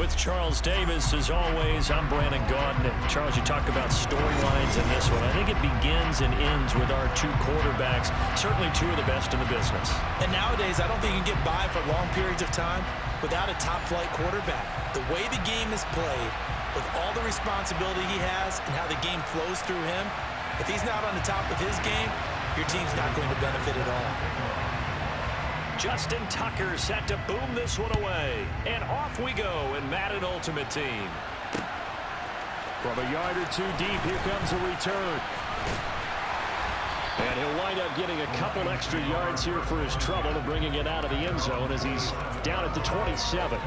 with Charles Davis. As always, I'm Brandon Gaudin. Charles, you talk about storylines in this one. I think it begins and ends with our two quarterbacks, certainly two of the best in the business. And nowadays, I don't think you can get by for long periods of time without a top-flight quarterback. The way the game is played, with all the responsibility he has and how the game flows through him, if he's not on the top of his game, your team's not going to benefit at all. Justin Tucker set to boom this one away. And off we go in Madden Ultimate Team. From a yard or two deep, here comes a return. And he'll wind up getting a couple extra yards here for his trouble and bringing it out of the end zone as he's down at the 27.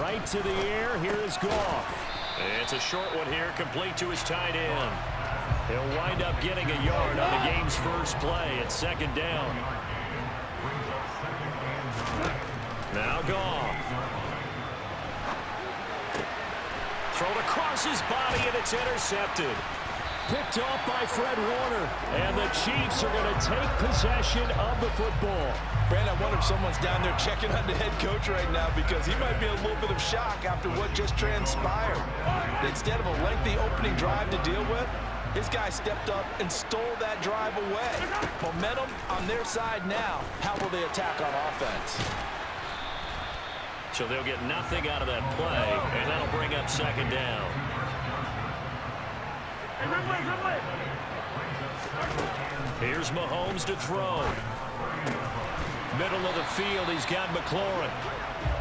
Right to the air. Here is Goff. It's a short one here, complete to his tight end. He'll wind up getting a yard on the game's first play at second down. Now Goff. Thrown across his body, and it's intercepted. Picked off by Fred Warner. And the Chiefs are going to take possession of the football. Brandon, I wonder if someone's down there checking on the head coach right now because he might be in a little bit of shock after what just transpired. Instead of a lengthy opening drive to deal with, his guy stepped up and stole that drive away. Momentum on their side now. How will they attack on offense? So they'll get nothing out of that play, and that'll bring up second down. Here's Mahomes to throw. Middle of the field, he's got McLaurin.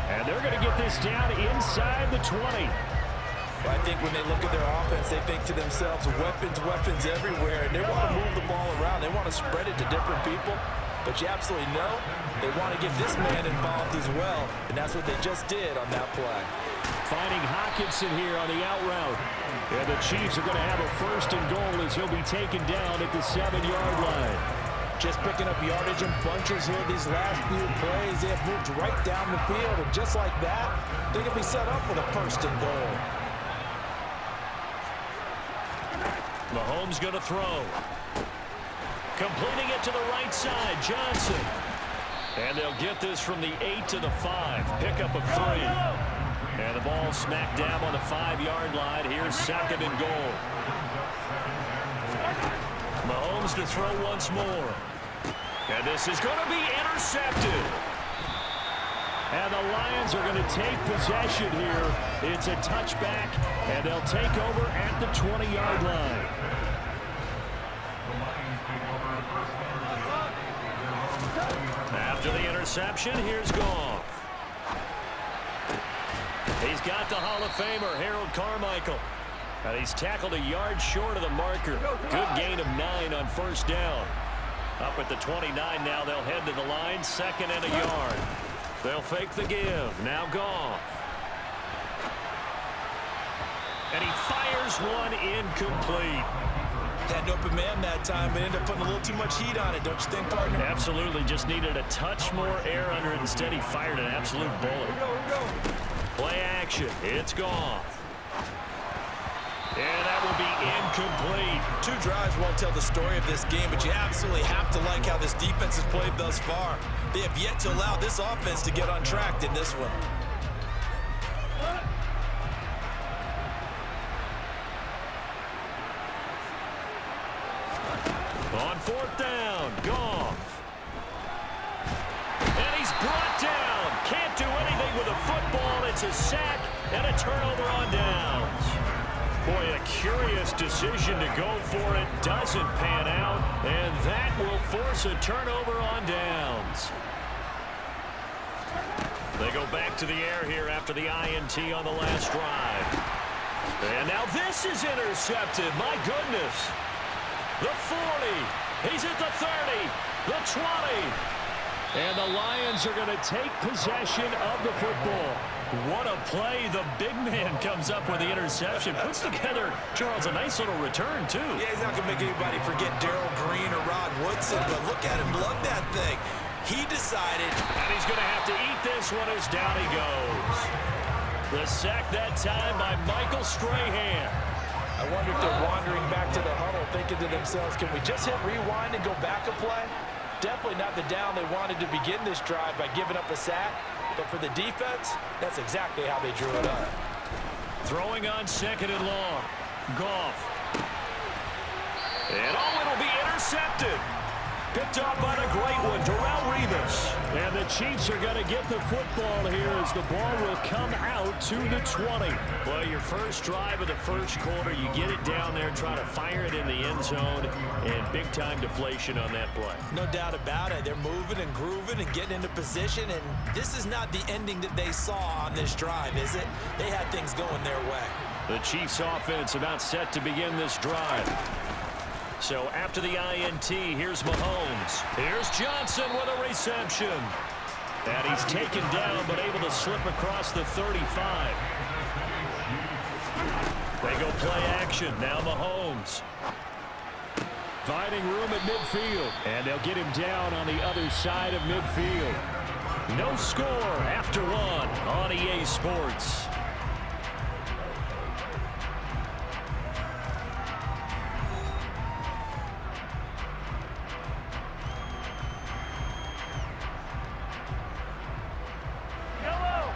And they're going to get this down inside the 20. Well, I think when they look at their offense, they think to themselves, weapons everywhere, and they want to move the ball around. They want to spread it to different people. But you absolutely know they want to get this man involved as well, and that's what they just did on that play. Finding Hockenson here on the out route. And the Chiefs are going to have a first and goal as he'll be taken down at the 7-yard line. Just picking up yardage in bunches here these last few plays. They have moved right down the field, and just like that, they can be set up with a first and goal. Mahomes going to throw. Completing it to the right side, Johnson. And they'll get this from the 8 to the 5. Pickup of 3. And the ball smacked down on the 5-yard line. Here's second and goal. Mahomes to throw once more. And this is going to be intercepted. And the Lions are going to take possession here. It's a touchback, and they'll take over at the 20-yard line. After the interception, here's Goff. He's got the Hall of Famer, Harold Carmichael. And he's tackled a yard short of the marker. Good gain of 9 on first down. Up at the 29 now, they'll head to the line, second and a yard. They'll fake the give. Now Goff. And he fires one incomplete. Had an open man that time, but ended up putting a little too much heat on it, don't you think, partner? Absolutely, just needed a touch more air under it. Instead, he fired an absolute bullet. Play action. It's Goff. And that will be incomplete. 2 drives won't tell the story of this game, but you absolutely have to like how this defense has played thus far. They have yet to allow this offense to get on track in this one. On fourth down, Goff. And he's brought down. Can't do anything with a football. It's a sack and a turnover on downs. Boy, a curious decision to go for it. Doesn't pan out, and that will force a turnover on downs. They go back to the air here after the INT on the last drive. And now this is intercepted. My goodness. The 40. He's at the 30. The 20. And the Lions are going to take possession of the football. What a play. The big man comes up with the interception. Puts together, Charles, a nice little return, too. Yeah, he's not going to make anybody forget Darrell Green or Rod Woodson, but look at him love that thing. He decided. And he's going to have to eat this one as down he goes. The sack that time by Michael Strahan. I wonder if they're wandering back to the huddle thinking to themselves, can we just hit rewind and go back a play? Definitely not the down they wanted to begin this drive by giving up a sack. But for the defense, that's exactly how they drew it up. Throwing on 2nd and long. Goff. And it'll be intercepted. Picked off on a great one, Darrelle Revis. And the Chiefs are going to get the football here as the ball will come out to the 20. Well, your first drive of the first quarter, you get it down there, try to fire it in the end zone, and big-time deflation on that play. No doubt about it. They're moving and grooving and getting into position, and this is not the ending that they saw on this drive, is it? They had things going their way. The Chiefs offense about set to begin this drive. So after the INT, here's Mahomes. Here's Johnson with a reception. And he's taken down, but able to slip across the 35. They go play action. Now Mahomes. Finding room at midfield. And they'll get him down on the other side of midfield. No score after one on EA Sports.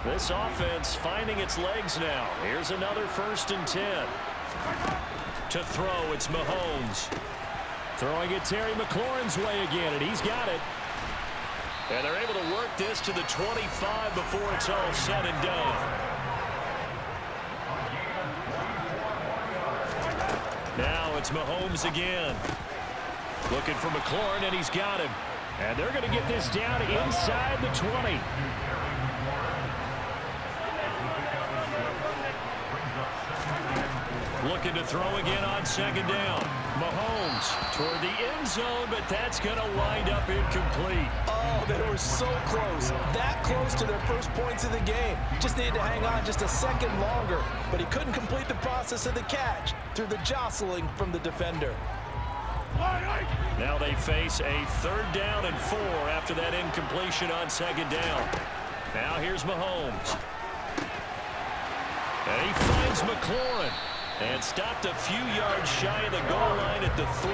This offense finding its legs now. Here's another 1st and 10. To throw, it's Mahomes. Throwing it Terry McLaurin's way again, and he's got it. And they're able to work this to the 25 before it's all said and done. Now it's Mahomes again. Looking for McLaurin, and he's got him. And they're going to get this down inside the 20. Looking to throw again on 2nd down. Mahomes toward the end zone, but that's going to wind up incomplete. Oh, they were so close. That close to their first points of the game. Just needed to hang on just a second longer, but he couldn't complete the process of the catch through the jostling from the defender. Now they face a 3rd down and 4 after that incompletion on 2nd down. Now here's Mahomes. And he finds McLaurin. And stopped a few yards shy of the goal line at the 3.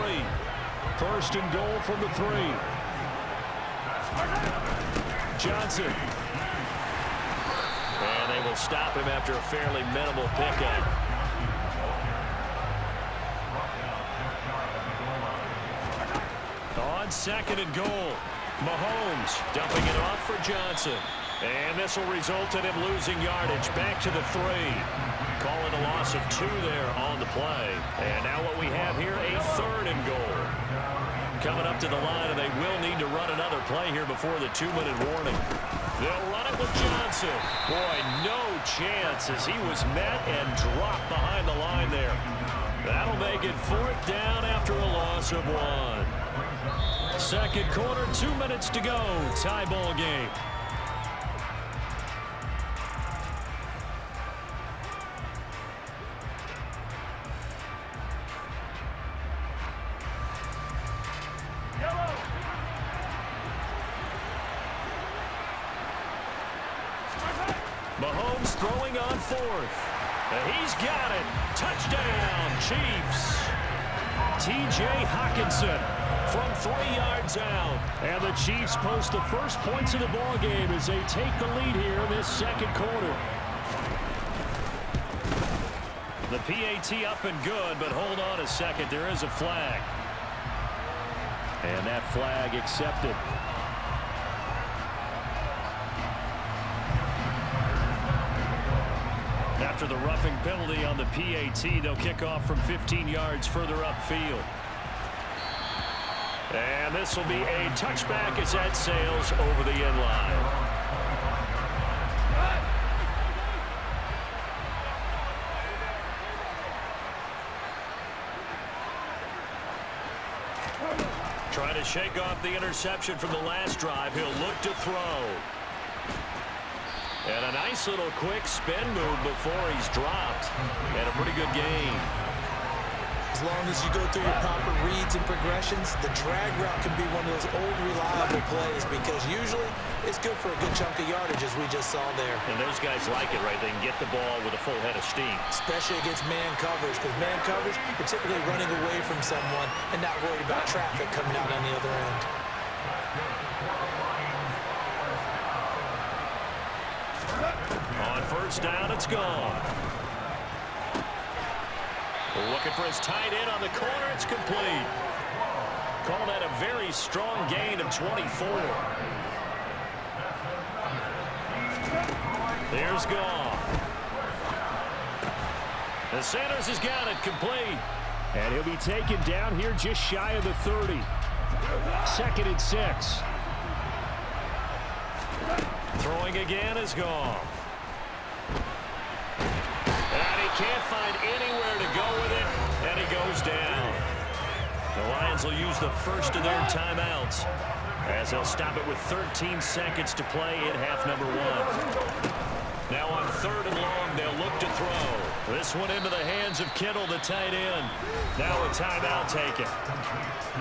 1st and goal from the 3. Johnson. And they will stop him after a fairly minimal pickup. On 2nd and goal. Mahomes dumping it off for Johnson. And this will result in him losing yardage back to the 3. Calling a loss of 2 there on the play. And now what we have here, a 3rd and goal. Coming up to the line, and they will need to run another play here before the 2-minute warning. They'll run it with Johnson. Boy, no chance as he was met and dropped behind the line there. That'll make it 4th down after a loss of 1. 2nd quarter, 2 minutes to go. Tie ball game. Mahomes throwing on 4th. And he's got it. Touchdown, Chiefs. T.J. Hockenson from 3 yards out. And the Chiefs post the first points of the ball game as they take the lead here in this 2nd quarter. The PAT up and good, but hold on a second. There is a flag. And that flag accepted. After the roughing penalty on the PAT, they'll kick off from 15 yards further upfield. And this will be a touchback as that sails over the end line. Trying to shake off the interception from the last drive. He'll look to throw. And a nice little quick spin move before he's dropped. And a pretty good gain. As long as you go through your proper reads and progressions, the drag route can be one of those old reliable plays because usually it's good for a good chunk of yardage, as we just saw there. And those guys like it, right? They can get the ball with a full head of steam. Especially against man coverage, because man coverage, you're typically running away from someone and not worried about traffic coming out on the other end. On first down, it's gone. Looking for his tight end on the corner. It's complete. Call that a very strong gain of 24. There's Goff. The Sanders has got it complete. And he'll be taken down here just shy of the 30. 2nd and 6. Throwing again is Goff. And he can't find anywhere to go with it, and he goes down. The Lions will use the first of their timeouts as they'll stop it with 13 seconds to play in half number 1. Now on 3rd and long, they'll look to throw. This one into the hands of Kittle, the tight end. Now a timeout taken.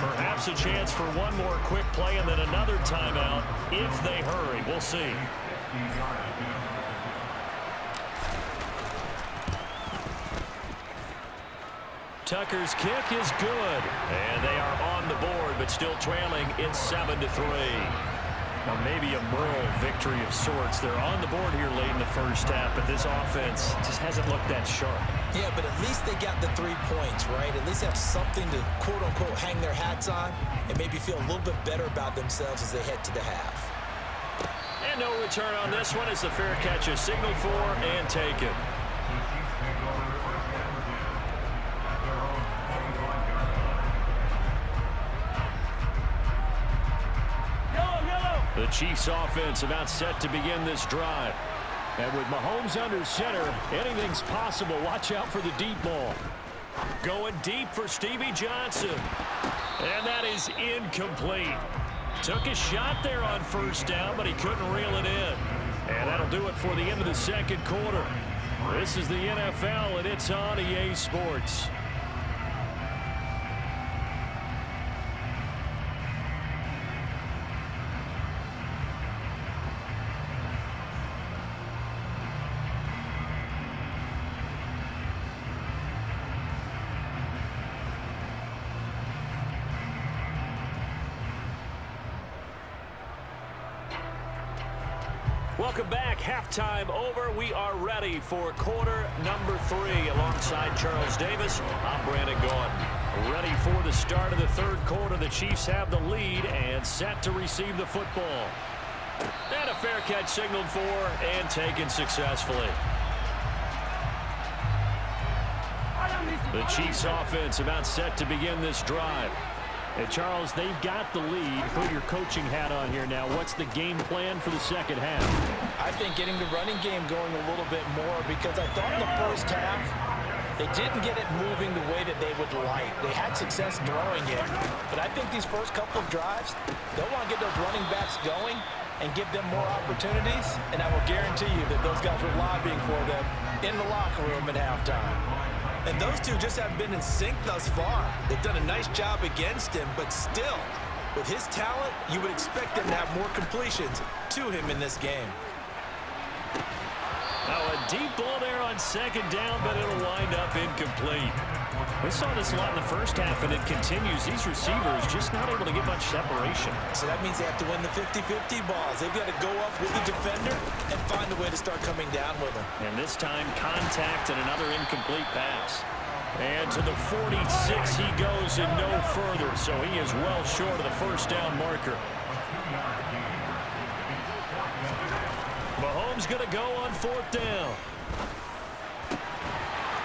Perhaps a chance for one more quick play and then another timeout if they hurry. We'll see. Tucker's kick is good. And they are on the board, but still trailing. It's 7-3. Now maybe a moral victory of sorts. They're on the board here late in the first half, but this offense just hasn't looked that sharp. Yeah, but at least they got the 3 points, right? At least have something to, quote-unquote, hang their hats on and maybe feel a little bit better about themselves as they head to the half. And no return on this one as the fair catch is signaled for and taken. The Chiefs offense about set to begin this drive. And with Mahomes under center, anything's possible. Watch out for the deep ball. Going deep for Stevie Johnson. And that is incomplete. Took a shot there on first down, but he couldn't reel it in. And that'll do it for the end of the 2nd quarter. This is the NFL, and it's on EA Sports. Welcome back. Halftime over. We are ready for quarter number 3 alongside Charles Davis. I'm Brandon Gaudin. Ready for the start of the 3rd quarter. The Chiefs have the lead and set to receive the football. And a fair catch signaled for and taken successfully. The Chiefs offense about set to begin this drive. And Charles, they've got the lead. Put your coaching hat on here now. What's the game plan for the 2nd half? I think getting the running game going a little bit more because I thought in the first half they didn't get it moving the way that they would like. They had success throwing it, but I think these first couple of drives, they'll want to get those running backs going and give them more opportunities, and I will guarantee you that those guys were lobbying for them in the locker room at halftime. And those two just haven't been in sync thus far. They've done a nice job against him, but still, with his talent, you would expect them to have more completions to him in this game. Now a deep ball there on 2nd down, but it'll wind up incomplete. We saw this a lot in the first half, and it continues. These receivers just not able to get much separation. So that means they have to win the 50-50 balls. They've got to go up with the defender and find a way to start coming down with them. And this time, contact and another incomplete pass. And to the 46 he goes and no further, so he is well short of the first down marker. Mahomes going to go on 4th down.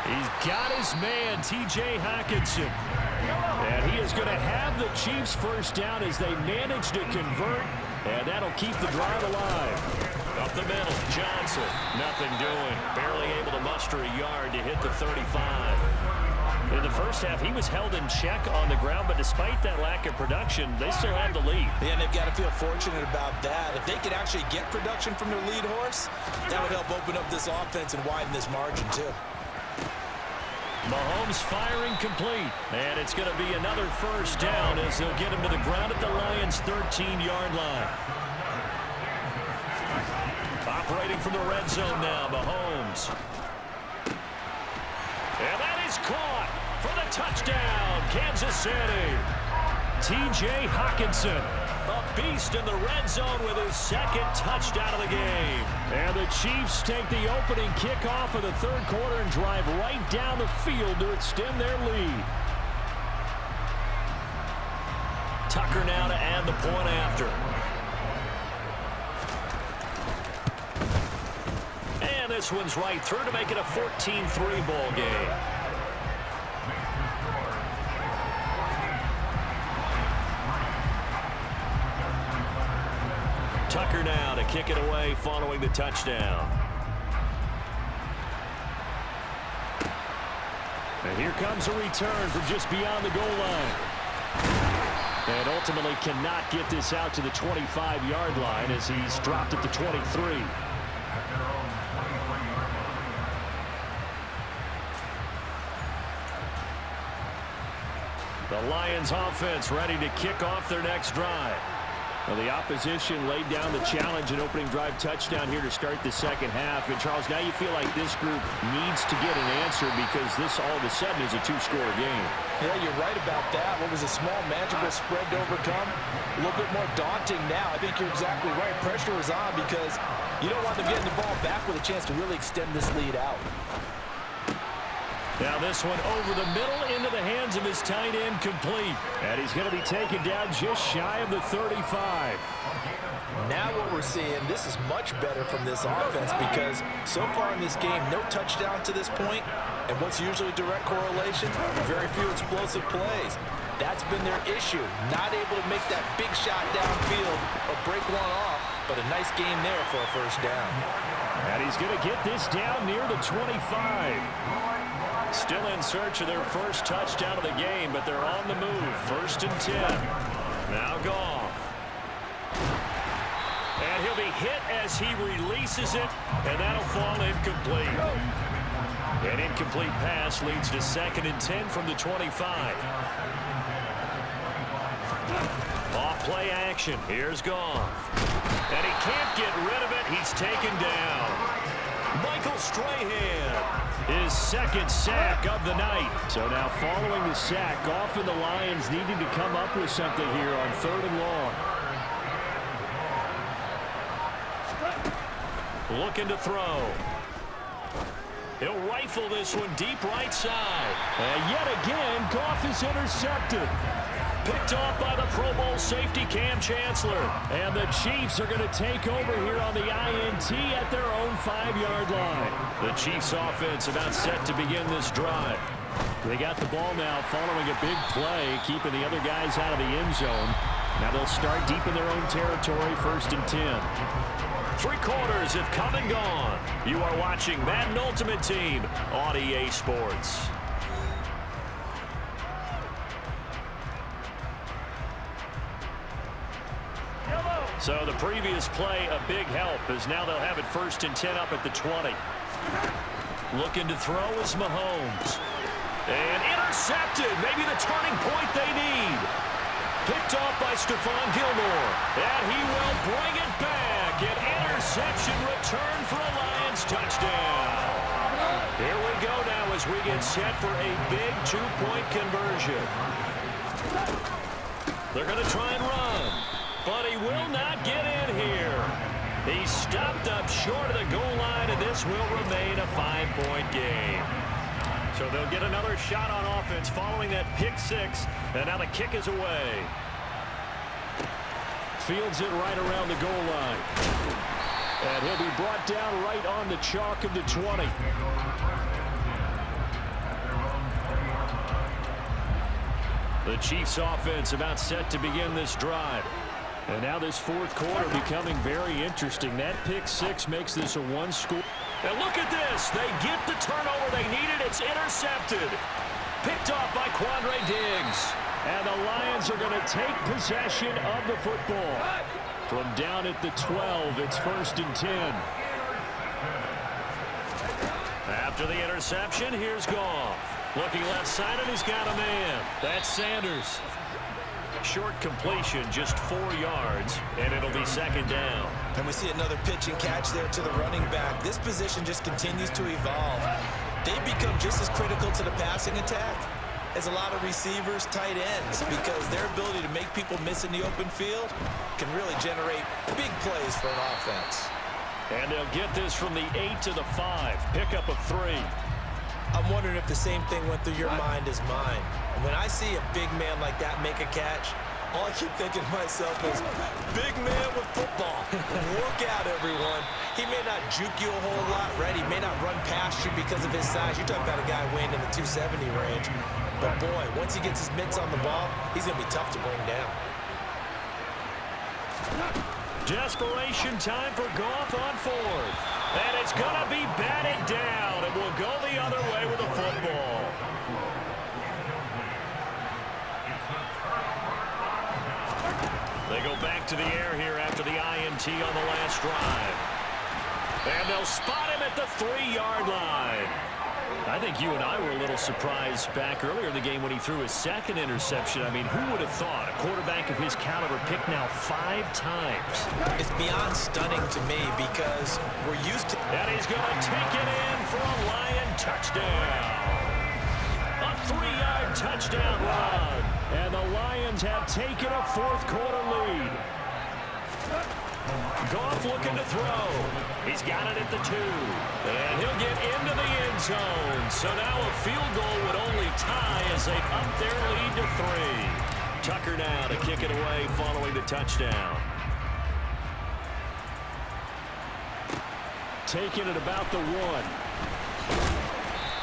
He's got his man, T.J. Hockenson. And he is going to have the Chiefs first down as they manage to convert, and that'll keep the drive alive. Up the middle, Johnson, nothing doing. Barely able to muster a yard to hit the 35. In the first half, he was held in check on the ground, but despite that lack of production, they still have the lead. Yeah, and they've got to feel fortunate about that. If they could actually get production from their lead horse, that would help open up this offense and widen this margin, too. Mahomes firing complete. And it's going to be another first down as they'll get him to the ground at the Lions' 13-yard line. Operating from the red zone now, Mahomes. And that is caught for the touchdown, Kansas City. T.J. Hockenson, a beast in the red zone with his second touchdown of the game. And the Chiefs take the opening kickoff of the third quarter and drive right down the field to extend their lead. Tucker now to add the point after. And this one's right through to make it a 14-3 ball game. Tucker now to kick it away following the touchdown. And here comes a return from just beyond the goal line. And ultimately cannot get this out to the 25-yard line as he's dropped at the 23. The Lions offense ready to kick off their next drive. Well, the opposition laid down the challenge and opening drive touchdown here to start the second half. And, Charles, now you feel like this group needs to get an answer because this all of a sudden is a two-score game. Yeah, you're right about that. What was a small, magical spread to overcome? A little bit more daunting now. I think you're exactly right. Pressure is on because you don't want them getting the ball back with a chance to really extend this lead out. Now this one over the middle into the hands of his tight end, complete. And he's going to be taken down just shy of the 35. Now what we're seeing, this is much better from this offense because so far in this game, no touchdown to this point. And what's usually direct correlation? Very few explosive plays. That's been their issue. Not able to make that big shot downfield or break one off, but a nice game there for a first down. And he's going to get this down near the 25. Still in search of their first touchdown of the game, but they're on the move. 1st and 10. Now Goff. And he'll be hit as he releases it, and that'll fall incomplete. An incomplete pass leads to 2nd and 10 from the 25. Off play action. Here's Goff. And he can't get rid of it. He's taken down. Michael Strahan. His second sack of the night. So now following the sack, Goff and the Lions needing to come up with something here on 3rd and long. Looking to throw. He'll rifle this one deep right side. And yet again, Goff is intercepted. Picked off by the Pro Bowl safety Cam Chancellor. And the Chiefs are going to take over here on the INT at their own 5-yard line. The Chiefs offense about set to begin this drive. They got the ball now following a big play, keeping the other guys out of the end zone. Now they'll start deep in their own territory, 1st and 10. 3 quarters have come and gone. You are watching Madden Ultimate Team on EA Sports. So the previous play, a big help, as now they'll have it 1st and 10 up at the 20. Looking to throw is Mahomes. And intercepted, maybe the turning point they need. Picked off by Stephon Gilmore. And he will bring it back. An interception return for a Lions touchdown. Here we go now as we get set for a big 2-point conversion. They're going to try and run. But he will not get in here. He stopped up short of the goal line, and this will remain a 5-point game. So they'll get another shot on offense following that pick 6, and now the kick is away. Fields it right around the goal line. And he'll be brought down right on the chalk of the 20. The Chiefs offense about set to begin this drive. And now this 4th quarter becoming very interesting. That pick 6 makes this a 1-score. And look at this. They get the turnover they needed. It's intercepted. Picked off by Quandre Diggs. And the Lions are going to take possession of the football. From down at the 12, it's 1st and 10. After the interception, here's Goff. Looking left side, and he's got a man. That's Sanders. Short completion, just 4 yards, and it'll be second down. And we see another pitch and catch there to the running back. This position just continues to evolve. They become just as critical to the passing attack as a lot of receivers, tight ends, because their ability to make people miss in the open field can really generate big plays for an offense. And they'll get this from the 8 to the 5. Pickup of 3. I'm wondering if the same thing went through your mind as mine. When I see a big man like that make a catch, all I keep thinking to myself is, big man with football. Work out, everyone. He may not juke you a whole lot, right? He may not run past you because of his size. You're talking about a guy weighing in the 270 range. But, boy, once he gets his mitts on the ball, he's going to be tough to bring down. Desperation time for Goff on 4th. And it's going to be batted down, and we'll go the other way with a football. They go back to the air here after the INT on the last drive. And they'll spot him at the 3-yard line. I think you and I were a little surprised back earlier in the game when he threw his second interception. I mean, who would have thought a quarterback of his caliber picked now 5 times? It's beyond stunning to me because we're used to... And he's going to take it in for a Lion touchdown. A 3-yard touchdown run. And the Lions have taken a 4th quarter lead. Goff looking to throw. He's got it at the 2. And he'll get into the end zone. So now a field goal would only tie as they up their lead to 3. Tucker now to kick it away following the touchdown. Taking it about the 1.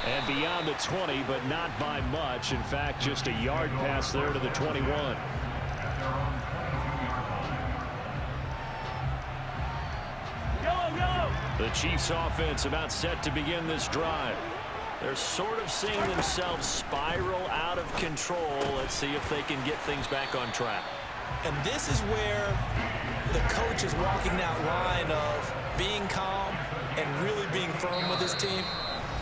And beyond the 20, but not by much. In fact, just a yard pass there to the 21. The Chiefs offense about set to begin this drive. They're sort of seeing themselves spiral out of control. Let's see if they can get things back on track. And this is where the coach is walking that line of being calm and really being firm with his team.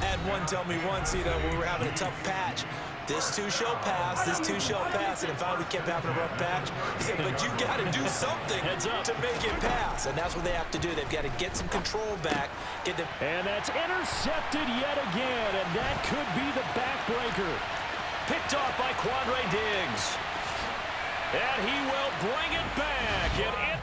I had one tell me once, when we were having a tough patch, this too shall pass, this too shall pass, and finally we kept having a rough patch. He said, but you got to do something to make it pass, and that's what they have to do. They've got to get some control back. And that's intercepted yet again, and that could be the backbreaker. Picked off by Quandre Diggs. And he will bring it back, and